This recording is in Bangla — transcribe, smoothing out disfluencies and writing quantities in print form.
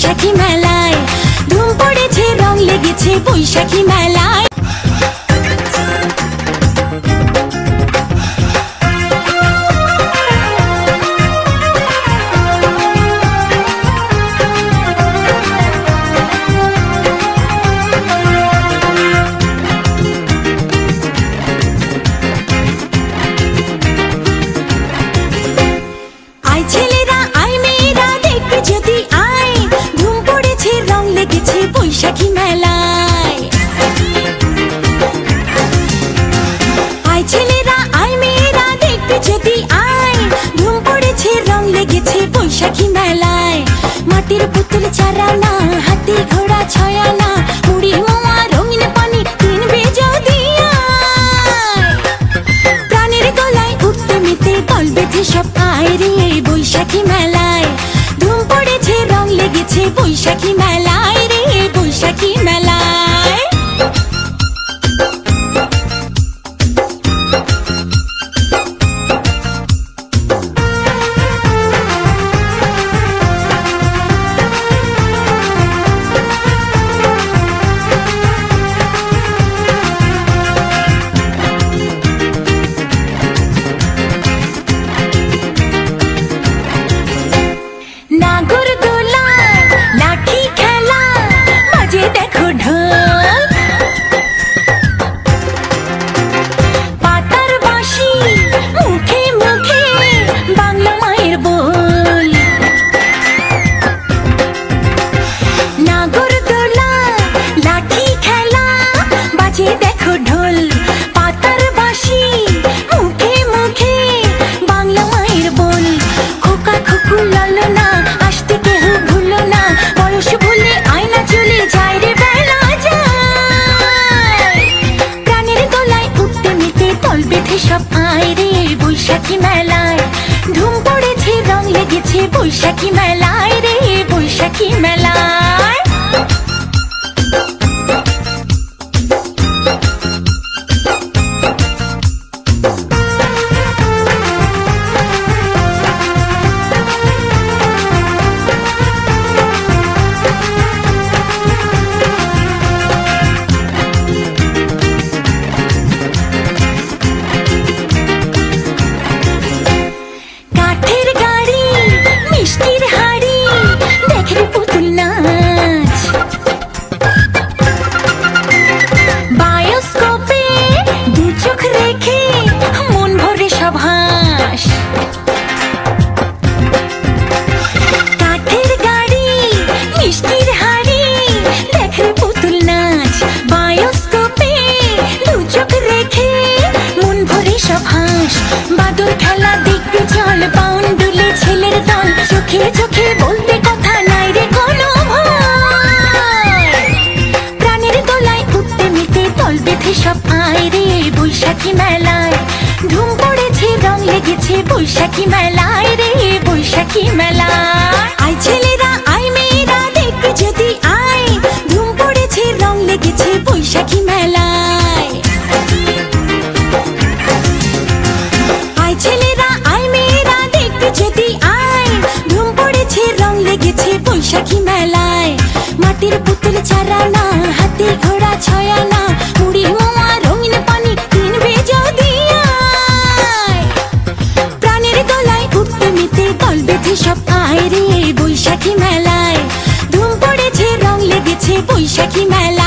বৈশাখী মেলায়, ধুম পড়েছে রং লেগেছে বৈশাখী মেলায়। বৈশাখী মেলায় আয় ছেলেরা আয় মেয়েরা দেখতে যদি আয়, ধুম পড়েছে রং লেগেছে বৈশাখী মেলায়। মাটির পুতুল চারানা, হাতি ঘোড়া ছয়ানা, মুড়ি মোয়া রঙিন পানি কিনবে যদি আয়, প্রাণের গলায় উঠতে মেতে দল বেঁধে সব আয় রে বৈশাখী মেলায়, ধুম পড়েছে রং লেগেছে বৈশাখী মেলায় রে বৈশাখী মেলায়। নাগরদোলা লাঠি খেলা বাজে দেখো ঢোল, পাতার বাঁশি মুখে মুখে বাংলা মায়ের বোল। নাগরদোলা লাঠি খেলা বাজে দেখো ঢোল, পাতার বাঁশি মুখে মুখে বাংলা মায়ের বোল। খোকা খুকু লালনা আসতে কেহ ভুলো না, বয়স ভুলে আয়না চলে যায় রে বেলা যায়, প্রাণের গলায় উঠতে মেতে দল বেঁধে সব আয় রে বৈশাখী মেলায়, ধুম পড়েছে রং লেগেছে বৈশাখী মেলায় রে বৈশাখী মেলায়। কাঠের গাড়ি মিষ্টির হাড়ি দেখে পুতুল নাচ, বায়োস্কোপে দু চোখ রেখে মন ভরে সব হাস। কাঠের গাড়ি মিষ্টির হাড়ি দেখে পুতুল নাচ, বায়োস্কোপে দু চোখ রেখে মন ভরে সব হাস। বাদর খেলা দেখতে চল বাউন্ডুলে ছেলের দল, চোখে চোখে বলতে কথা নাই রে কোনো ভয়, প্রাণের গলায় উঠতে মেতে দল বেঁধে সব আয় রে বৈশাখী মেলায়, ধুম পড়েছে রং লেগেছে বৈশাখী মেলায় রে বৈশাখী মেলায়। আয় ছেলেরা আয় মেয়েরা দেখতে যদি আয়, ধুম পড়েছে রং লেগেছে বৈশাখী মেলায়। আয় ছেলেরা আয় মেয়েরা দেখতে যদি আয়, ধুম পড়েছে রং লেগেছে বৈশাখী মেলায়। মাটির পুতুল চারানা, হাতি ঘোড়া ছয়ানা, মুড়ি মোয়া রঙিন পানি কিনবে যদি আয়, প্রাণের গলায় উঠতে মেতে দল বেঁধে সব আয় রে বৈশাখী মেলায়, ধুম পড়েছে রং লেগেছে বৈশাখী মেলায়।